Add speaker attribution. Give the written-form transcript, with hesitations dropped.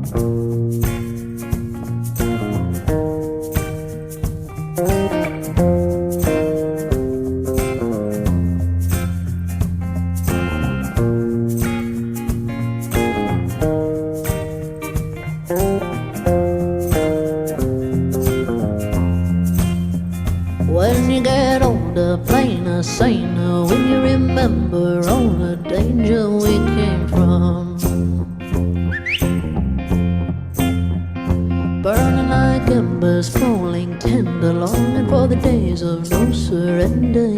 Speaker 1: When you get older, plainer, saner, when you remember all the danger we came from, burning like embers, falling tender, longing for the days of no surrender.